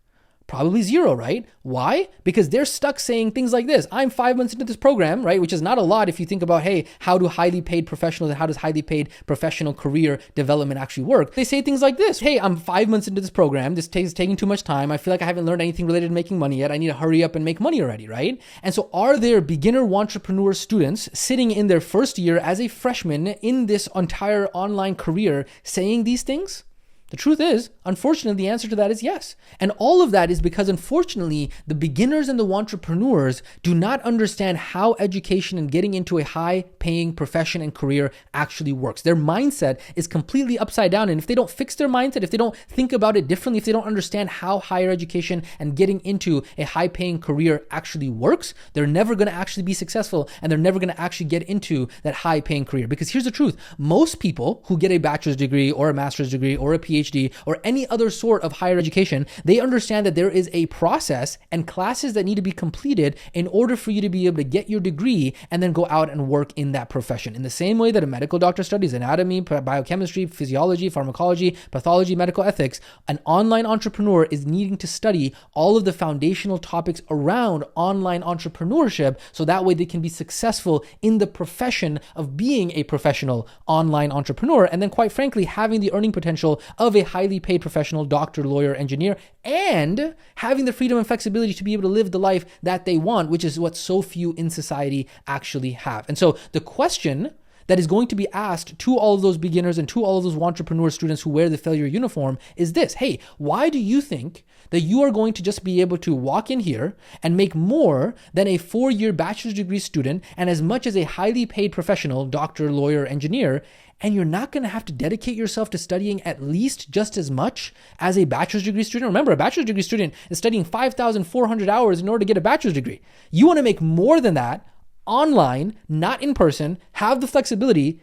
Probably zero, right? Why? Because they're stuck saying things like this. I'm 5 months into this program, right? Which is not a lot if you think about, hey, how do highly paid professionals and how does highly paid professional career development actually work? They say things like this. Hey, I'm 5 months into this program. This is taking too much time. I feel like I haven't learned anything related to making money yet. I need to hurry up and make money already, right? And so are there beginner entrepreneur students sitting in their first year as a freshman in this entire online career saying these things? The truth is, unfortunately, the answer to that is yes. And all of that is because, unfortunately, the beginners and the entrepreneurs do not understand how education and getting into a high-paying profession and career actually works. Their mindset is completely upside down. And if they don't fix their mindset, if they don't think about it differently, if they don't understand how higher education and getting into a high-paying career actually works, they're never going to actually be successful, and they're never going to actually get into that high-paying career. Because here's the truth. Most people who get a bachelor's degree or a master's degree or a PhD or any other sort of higher education, they understand that there is a process and classes that need to be completed in order for you to be able to get your degree and then go out and work in that profession. In the same way that a medical doctor studies anatomy, biochemistry, physiology, pharmacology, pathology, medical ethics, an online entrepreneur is needing to study all of the foundational topics around online entrepreneurship so that way they can be successful in the profession of being a professional online entrepreneur, and then quite frankly having the earning potential of a highly paid professional doctor, lawyer, engineer, and having the freedom and flexibility to be able to live the life that they want, which is what so few in society actually have. And so the question that is going to be asked to all of those beginners and to all of those entrepreneur students who wear the failure uniform is this: hey, why do you think that you are going to just be able to walk in here and make more than a 4-year bachelor's degree student and as much as a highly paid professional, doctor, lawyer, engineer, and you're not going to have to dedicate yourself to studying at least just as much as a bachelor's degree student? Remember, a bachelor's degree student is studying 5,400 hours in order to get a bachelor's degree. You want to make more than that online, not in person, have the flexibility.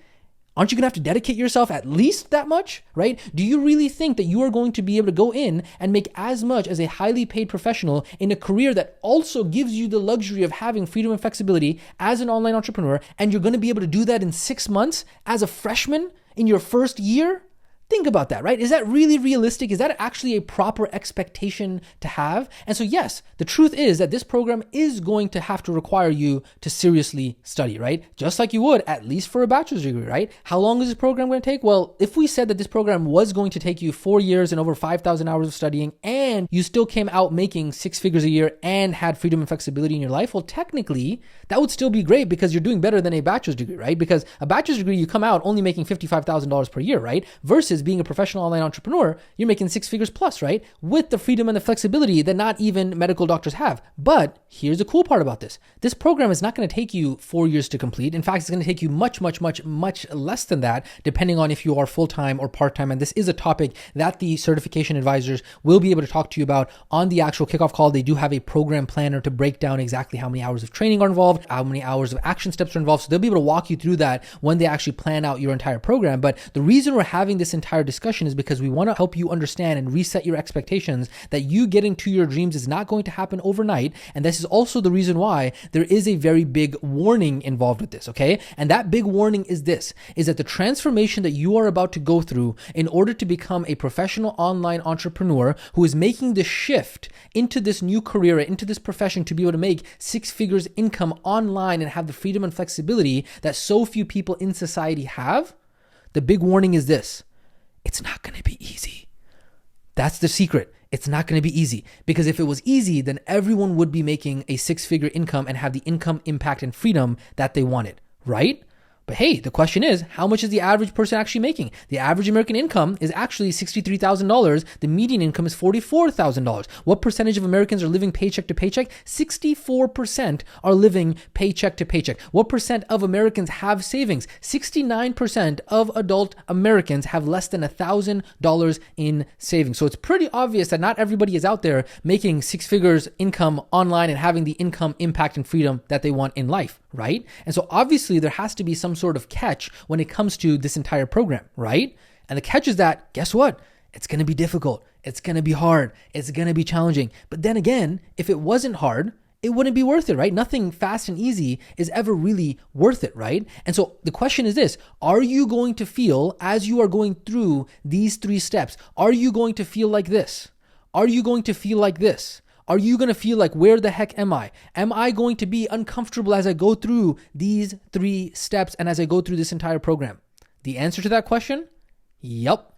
Aren't you going to have to dedicate yourself at least that much, right? Do you really think that you are going to be able to go in and make as much as a highly paid professional in a career that also gives you the luxury of having freedom and flexibility as an online entrepreneur, and you're going to be able to do that in 6 months as a freshman in your first year? Think about that, right? Is that really realistic? Is that actually a proper expectation to have? And so yes, the truth is that this program is going to have to require you to seriously study, right? Just like you would at least for a bachelor's degree, right? How long is this program going to take? Well, if we said that this program was going to take you 4 years and over 5,000 hours of studying, and you still came out making 6 figures a year and had freedom and flexibility in your life, well, technically that would still be great because you're doing better than a bachelor's degree, right? Because a bachelor's degree, you come out only making $55,000 per year, right? Versus being a professional online entrepreneur, you're making 6 figures plus, right? With the freedom and the flexibility that not even medical doctors have. But here's the cool part about this. This program is not going to take you 4 years to complete. In fact, it's going to take you much less than that, depending on if you are full-time or part-time. And this is a topic that the certification advisors will be able to talk to you about on the actual kickoff call. They do have a program planner to break down exactly how many hours of training are involved, how many hours of action steps are involved. So they'll be able to walk you through that when they actually plan out your entire program. But the reason we're having this entire discussion is because we want to help you understand and reset your expectations that you getting to your dreams is not going to happen overnight. And this is also the reason why there is a very big warning involved with this, okay? And that big warning is this, is that the transformation that you are about to go through in order to become a professional online entrepreneur who is making the shift into this new career, into this profession to be able to make 6 figures income online and have the freedom and flexibility that so few people in society have, the big warning is this: it's not going to be easy. That's the secret. It's not going to be easy, because if it was easy, then everyone would be making a six-figure income and have the income, impact, and freedom that they wanted, right? But hey, the question is, how much is the average person actually making? The average American income is actually $63,000. The median income is $44,000. What percentage of Americans are living paycheck to paycheck? 64% are living paycheck to paycheck. What percent of Americans have savings? 69% of adult Americans have less than $1,000 in savings. So it's pretty obvious that not everybody is out there making six figures income online and having the income, impact, and freedom that they want in life, right? And so obviously there has to be some sort of catch when it comes to this entire program, right? And the catch is that, guess what? It's going to be difficult. It's going to be hard. It's going to be challenging. But then again, if it wasn't hard, it wouldn't be worth it, right? Nothing fast and easy is ever really worth it, right? And so the question is this: are you going to feel, as you are going through these three steps, are you going to feel like this? Are you going to feel like this? Are you going to feel like, where the heck am I? Am I going to be uncomfortable as I go through these three steps and as I go through this entire program? The answer to that question? Yup.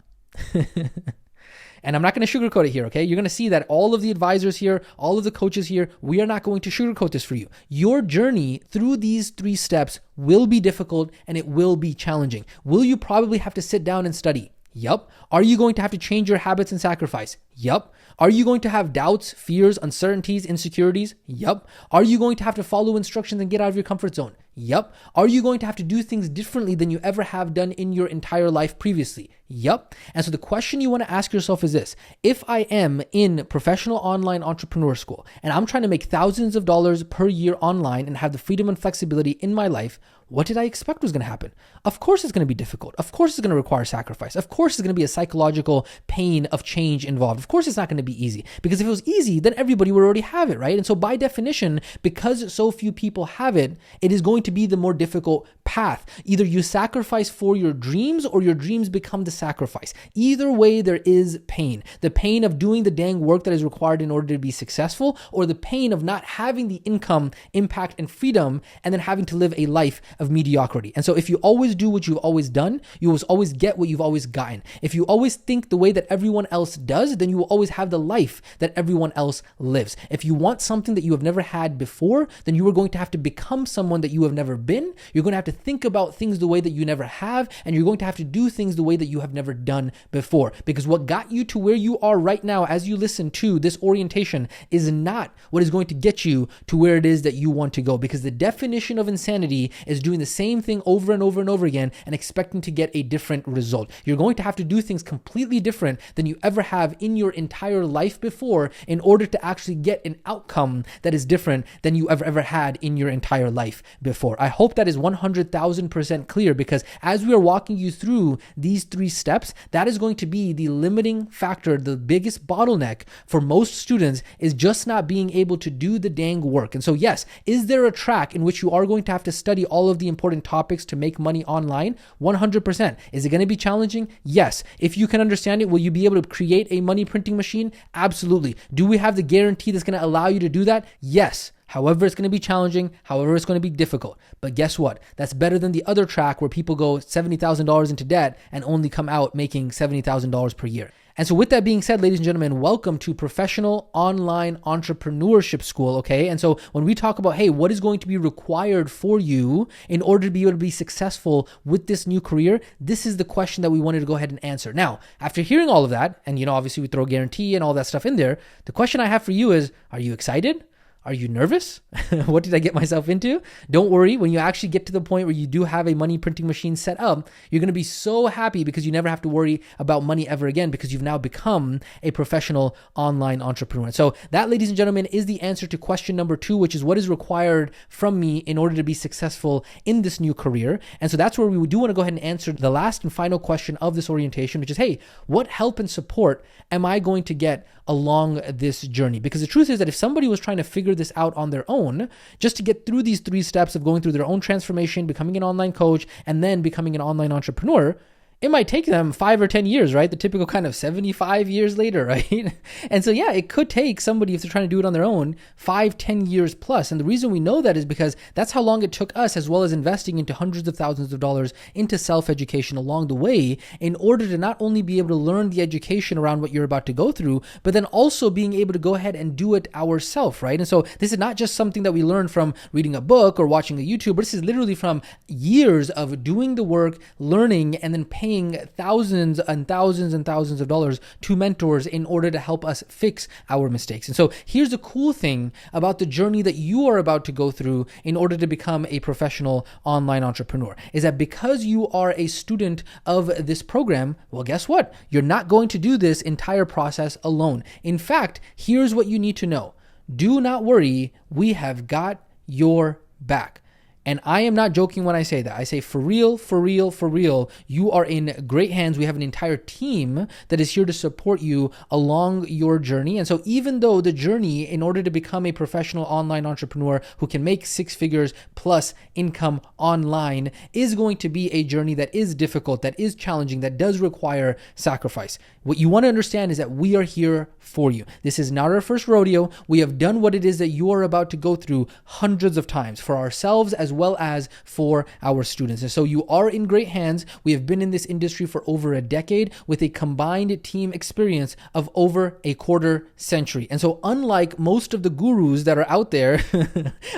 And I'm not going to sugarcoat it here, okay? You're going to see that all of the advisors here, all of the coaches here, we are not going to sugarcoat this for you. Your journey through these three steps will be difficult and it will be challenging. Will you probably have to sit down and study? Yup. Are you going to have to change your habits and sacrifice? Yup. Are you going to have doubts, fears, uncertainties, insecurities? Yup. Are you going to have to follow instructions and get out of your comfort zone? Yup. Are you going to have to do things differently than you ever have done in your entire life previously? Yup. And so the question you want to ask yourself is this: if I am in professional online entrepreneur school and I'm trying to make thousands of dollars per year online and have the freedom and flexibility in my life, what did I expect was going to happen? Of course it's going to be difficult. Of course it's going to require sacrifice. Of course it's going to be a psychological pain of change involved. Of course it's not going to be easy, because if it was easy, then everybody would already have it, right? And so by definition, because so few people have it, it is going to be the more difficult path. Either you sacrifice for your dreams or your dreams become the sacrifice. Either way, there is pain. The pain of doing the dang work that is required in order to be successful, or the pain of not having the income, impact, and freedom, and then having to live a life of mediocrity. And so if you always do what you've always done, you will always get what you've always gotten. If you always think the way that everyone else does, then you will always have the life that everyone else lives. If you want something that you have never had before, then you are going to have to become someone that you have never been. You're going to have to think about things the way that you never have, and you're going to have to do things the way that you have never done before. Because what got you to where you are right now as you listen to this orientation is not what is going to get you to where it is that you want to go. Because the definition of insanity is doing the same thing over and over and over again and expecting to get a different result. You're going to have to do things completely different than you ever have in your entire life before in order to actually get an outcome that is different than you ever had in your entire life before. I hope that is 100,000% clear, because as we are walking you through these three steps, that is going to be the limiting factor. The biggest bottleneck for most students is just not being able to do the dang work. And so yes, is there a track in which you are going to have to study all of the important topics to make money online? 100%. Is it going to be challenging? Yes. If you can understand it, will you be able to create a money printing machine? Absolutely. Do we have the guarantee that's going to allow you to do that? Yes. However, it's going to be challenging. However, it's going to be difficult. But guess what? That's better than the other track where people go $70,000 into debt and only come out making $70,000 per year. And so with that being said, ladies and gentlemen, welcome to Professional Online Entrepreneurship School, okay? And so when we talk about, hey, what is going to be required for you in order to be able to be successful with this new career, this is the question that we wanted to go ahead and answer. Now, after hearing all of that, and obviously we throw guarantee and all that stuff in there, the question I have for you is, are you excited? Are you nervous? What did I get myself into? Don't worry. When you actually get to the point where you do have a money printing machine set up, you're going to be so happy because you never have to worry about money ever again, because you've now become a professional online entrepreneur. So that, ladies and gentlemen, is the answer to question number 2, which is what is required from me in order to be successful in this new career. And so that's where we do want to go ahead and answer the last and final question of this orientation, which is, hey, what help and support am I going to get along this journey? Because the truth is that if somebody was trying to figure this out on their own, just to get through these 3 steps of going through their own transformation, becoming an online coach, and then becoming an online entrepreneur, it might take them 5 or 10 years, right? The typical kind of 75 years later, right? And so, yeah, it could take somebody, if they're trying to do it on their own, 5, 10 years plus. And the reason we know that is because that's how long it took us, as well as investing into hundreds of thousands of dollars into self-education along the way, in order to not only be able to learn the education around what you're about to go through, but then also being able to go ahead and do it ourselves, right? And so this is not just something that we learned from reading a book or watching a YouTube, but this is literally from years of doing the work, learning, and then paying thousands and thousands and thousands of dollars to mentors in order to help us fix our mistakes. And so here's the cool thing about the journey that you are about to go through in order to become a professional online entrepreneur, is that because you are a student of this program, well, guess what? You're not going to do this entire process alone. In fact, here's what you need to know. Do not worry, we have got your back. And I am not joking when I say that. I say for real, for real, for real, you are in great hands. We have an entire team that is here to support you along your journey. And so even though the journey, in order to become a professional online entrepreneur who can make 6 figures plus income online, is going to be a journey that is difficult, that is challenging, that does require sacrifice, what you want to understand is that we are here for you. This is not our first rodeo. We have done what it is that you are about to go through hundreds of times for ourselves as well as for our students. And so you are in great hands. We have been in this industry for over a decade with a combined team experience of over a quarter century. And so unlike most of the gurus that are out there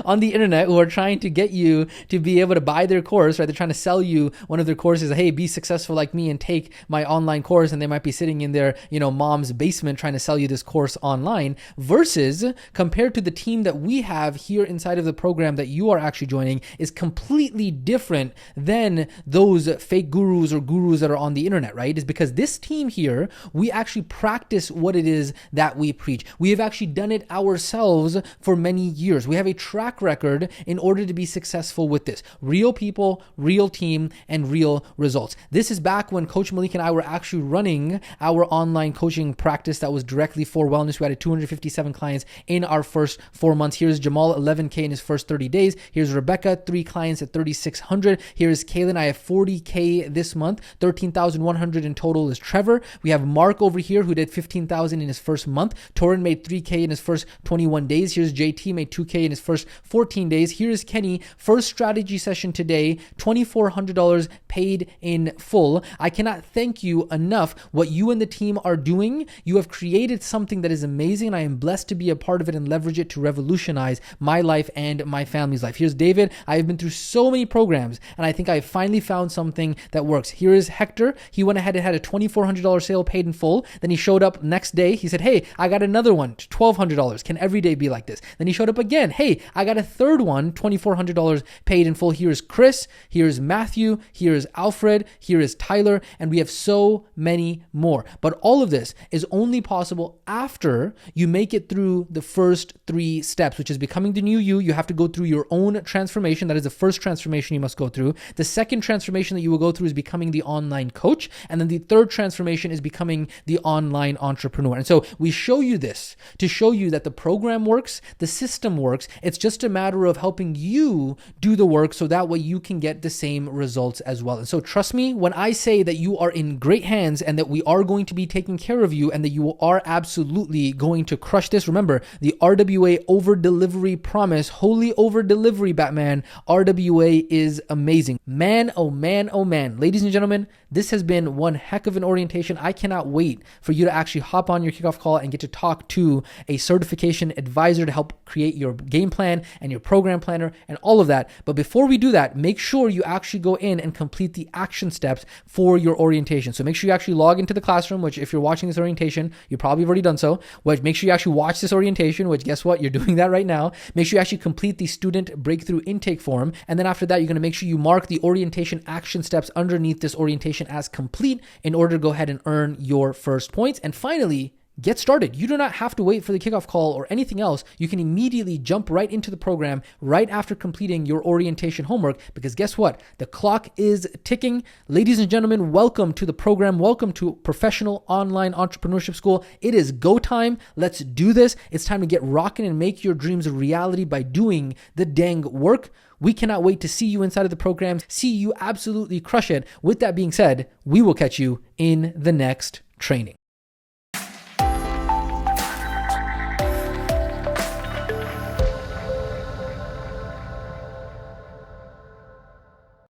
on the internet who are trying to get you to be able to buy their course, right? They're trying to sell you one of their courses. Hey, be successful like me and take my online course. And they might be sitting in their, mom's basement trying to sell you this course online, versus compared to the team that we have here inside of the program that you are actually joining, is completely different than those fake gurus or gurus that are on the internet, right? Is because this team here, we actually practice what it is that we preach. We have actually done it ourselves for many years. We have a track record in order to be successful with this. Real people, real team, and real results. This is back when Coach Malik and I were actually running our online coaching practice that was directly for wellness. We had 257 clients in our first 4 months. Here's Jamal, 11K in his first 30 days. Here's Rebecca, 3 clients at 3,600. Here's Kaylin, I have 40K this month. 13,100 in total is Trevor. We have Mark over here who did 15,000 in his first month. Torin made 3K in his first 21 days. Here's JT, made 2K in his first 14 days. Here's Kenny, first strategy session today, $2,400 paid in full. I cannot thank you enough. What you and the team are doing, you have created something that is amazing, and I am blessed to be a part of it and leverage it to revolutionize my life and my family's life. Here's David. I have been through so many programs, and I think I finally found something that works. Here is Hector. He went ahead and had a $2,400 sale paid in full. Then he showed up next day. He said, hey, I got another one, $1,200. Can every day be like this? Then he showed up again. Hey, I got a third one, $2,400 paid in full. Here's Chris. Here's Matthew. Here's Alfred. Here is Tyler. And we have so many more. But all of this is only possible after you make it through the first 3 steps, which is becoming the new you. You have to go through your own transformation. That is the first transformation you must go through. The second transformation that you will go through is becoming the online coach. And then the third transformation is becoming the online entrepreneur. And so we show you this to show you that the program works, the system works. It's just a matter of helping you do the work so that way you can get the same results as well. And so trust me when I say that you are in great hands and that we are going to be taking care of you and that you are absolutely going to crush this. Remember, the RWA over delivery promise, holy over delivery, Batman. RWA is amazing. Man, oh man, oh man. Ladies and gentlemen, this has been one heck of an orientation. I cannot wait for you to actually hop on your kickoff call and get to talk to a certification advisor to help create your game plan and your program planner and all of that. But before we do that, make sure you actually go in and complete the action steps for your orientation. So make sure you actually log into the classroom, which if you're watching this orientation, you probably have already done so. Which make sure you actually watch this orientation, which guess what? You're doing that right now. Make sure you actually complete the student breakthrough intake form. And then after that, you're going to make sure you mark the orientation action steps underneath this orientation as complete in order to go ahead and earn your first points. And finally, get started. You do not have to wait for the kickoff call or anything else. You can immediately jump right into the program right after completing your orientation homework, because guess what? The clock is ticking. Ladies and gentlemen, welcome to the program. Welcome to Professional Online Entrepreneurship School. It is go time. Let's do this. It's time to get rocking and make your dreams a reality by doing the dang work. We cannot wait to see you inside of the program, see you absolutely crush it. With that being said, we will catch you in the next training.